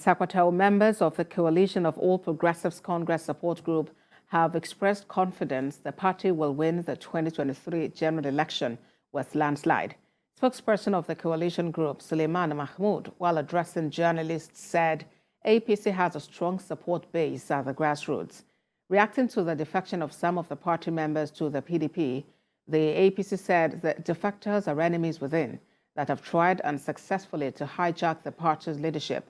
Sokoto, members of the Coalition of All Progressives Congress Support Group have expressed confidence the party will win the 2023 general election with landslide. Spokesperson of the coalition group, Suleiman Mahmoud, while addressing journalists, said APC has a strong support base at the grassroots. Reacting to the defection of some of the party members to the PDP, the APC said that defectors are enemies within that have tried unsuccessfully to hijack the party's leadership.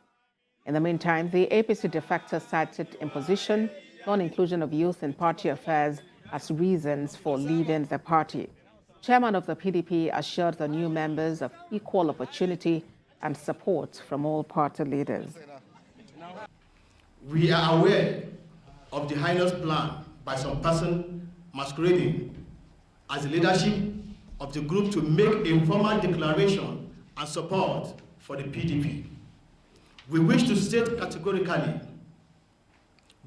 In the meantime, the APC defectors cited imposition, non-inclusion of youth in party affairs as reasons for leaving the party. Chairman of the PDP assured the new members of equal opportunity and support from all party leaders. We are aware of the heinous plan by some person masquerading as the leadership of the group to make a formal declaration and support for the PDP. We wish to state categorically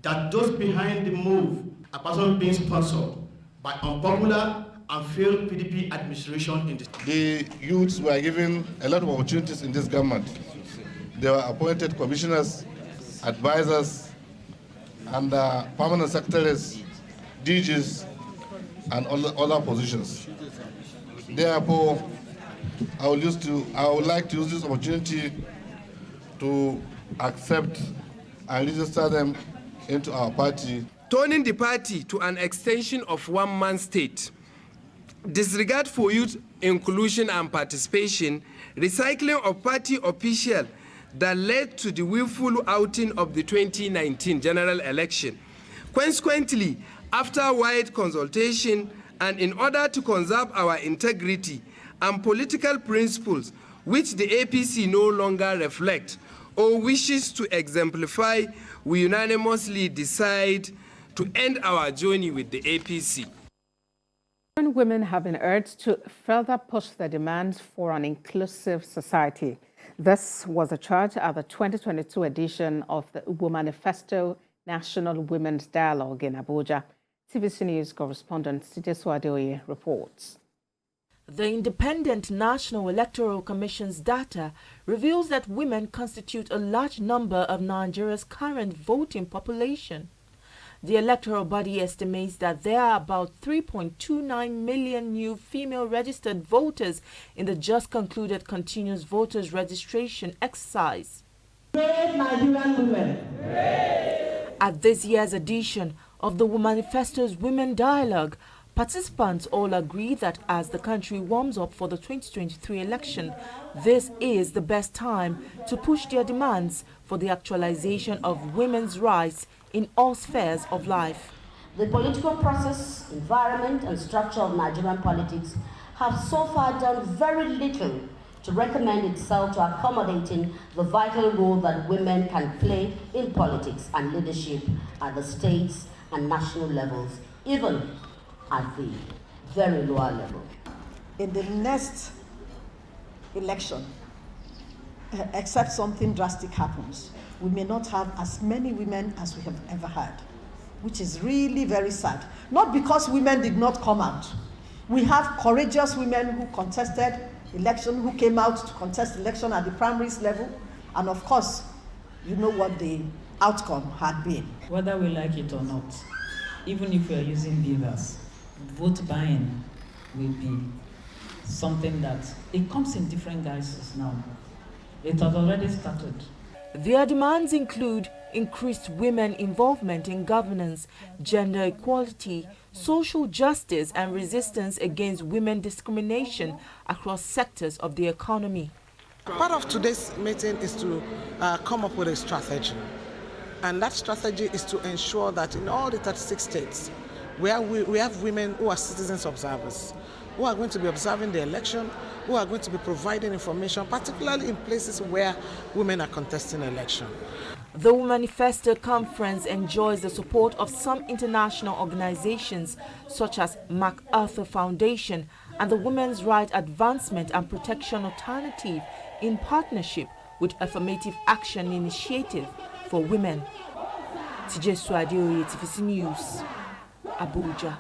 that those behind the move are persons being sponsored by unpopular and failed PDP administration in the youths were given a lot of opportunities in this government. They were appointed commissioners, advisors, and permanent secretaries, DGs, and other positions. Therefore, I would like to use this opportunity to accept and register them into our party. Turning the party to an extension of one-man state, disregard for youth inclusion and participation, recycling of party officials that led to the willful outing of the 2019 general election. Consequently, after wide consultation and in order to conserve our integrity and political principles, which the APC no longer reflect or wishes to exemplify, we unanimously decide to end our journey with the APC. Women have been urged to further push their demands for an inclusive society. This was a charge at the 2022 edition of the Womanifesto National Women's Dialogue in Abuja. TVC News correspondent Sijesu Adeoye reports. The Independent National Electoral Commission's data reveals that women constitute a large number of Nigeria's current voting population. The electoral body estimates that there are about 3.29 million new female registered voters in the just concluded continuous voters registration exercise. Brave Nigerian women. At this year's edition of the Manifesto's Women Dialogue, participants all agree that as the country warms up for the 2023 election, this is the best time to push their demands for the actualization of women's rights in all spheres of life. The political process, environment, and structure of Nigerian politics have so far done very little to recommend itself to accommodating the vital role that women can play in politics and leadership at the states and national levels, even at the very lower level. In the next election, except something drastic happens, we may not have as many women as we have ever had, which is really very sad. Not because women did not come out. We have courageous women who contested election, who came out to contest election at the primaries level, and of course, you know what the outcome had been. Whether we like it or not, even if we are using beavers, vote buying will be something that, it comes in different guises now. It has already started. Their demands include increased women involvement in governance, gender equality, social justice, and resistance against women discrimination across sectors of the economy. Part of today's meeting is to come up with a strategy. And that strategy is to ensure that in all the 36 states, we have women who are citizens observers, who are going to be observing the election, who are going to be providing information, particularly in places where women are contesting election. The Manifesto Conference enjoys the support of some international organizations such as MacArthur Foundation and the Women's Rights Advancement and Protection Alternative in partnership with Affirmative Action Initiative for Women. Tijesu Adeoye, TVC News, Abuja.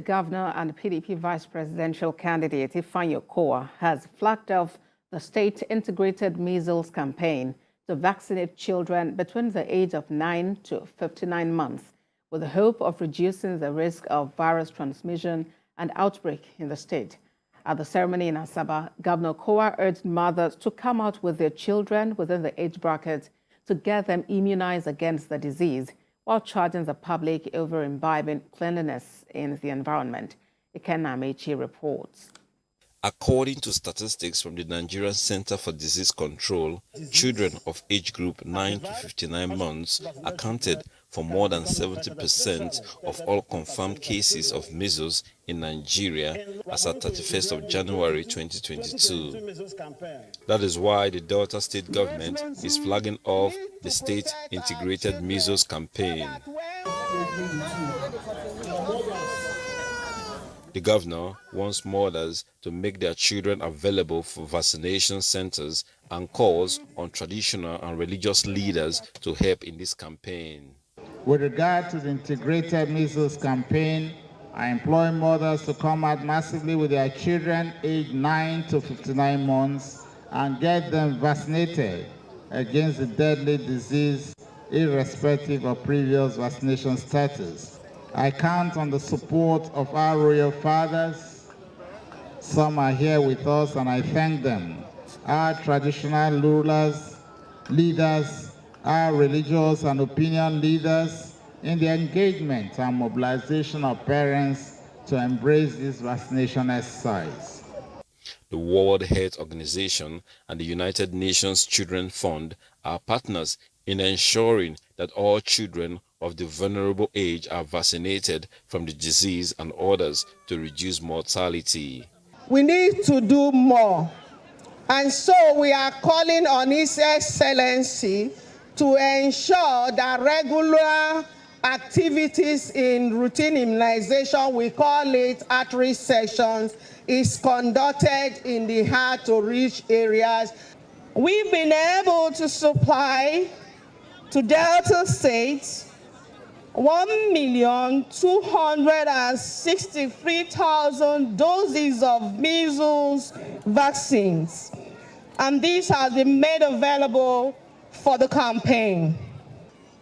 Governor and PDP vice presidential candidate Ifeanyi Okowa has flagged off the state integrated measles campaign to vaccinate children between the age of 9 to 59 months with the hope of reducing the risk of virus transmission and outbreak in the state. At the ceremony in Asaba, Governor Kowa urged mothers to come out with their children within the age bracket to get them immunized against the disease, while charging the public over imbibing cleanliness in the environment. Ikenna Amechi reports. According to statistics from the Nigerian Center for Disease Control, children of age group 9 to 59 months accounted for more than 70% of all confirmed cases of measles in Nigeria as at 31st of January 2022. That is why the Delta State government is flagging off the state integrated measles campaign. The governor wants mothers to make their children available for vaccination centers and calls on traditional and religious leaders to help in this campaign. With regard to the integrated measles campaign, I employ mothers to come out massively with their children aged 9 to 59 months and get them vaccinated against the deadly disease, irrespective of previous vaccination status. I count on the support of our royal fathers. Some are here with us, and I thank them. Our traditional rulers, leaders, our religious and opinion leaders in the engagement and mobilization of parents to embrace this vaccination exercise. The World Health Organization and the United Nations Children Fund are partners in ensuring that all children of the vulnerable age are vaccinated from the disease and others to reduce mortality. We need to do more, and so we are calling on His Excellency to ensure that regular activities in routine immunization, we call it outreach sessions, is conducted in the hard-to-reach areas. We've been able to supply to Delta State 1,263,000 doses of measles vaccines, and these have been made available for the campaign.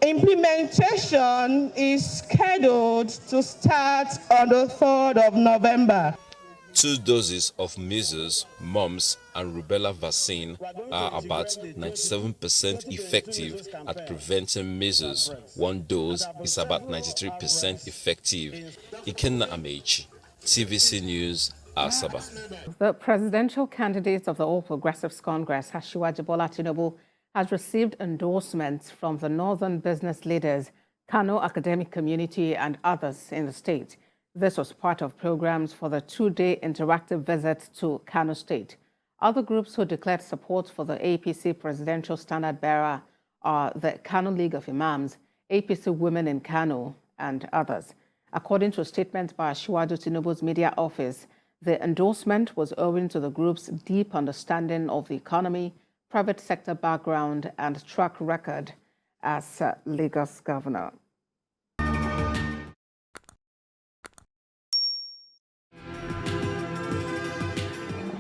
Implementation is scheduled to start on the 3rd of November. 2 doses of measles, mumps, and rubella vaccine are about 97% effective at preventing measles. 1 dose is about 93% effective. Ikenna Amechi, TVC News, Asaba. The presidential candidate of the All Progressives Congress, Asiwaju Bola Tinubu, has received endorsements from the northern business leaders, Kano academic community, and others in the state. This was part of programs for the 2-day interactive visit to Kano State. Other groups who declared support for the APC presidential standard bearer are the Kano League of Imams, APC Women in Kano, and others. According to a statement by Asiwaju Tinubu's media office, the endorsement was owing to the group's deep understanding of the economy, private sector background, and track record as Lagos governor.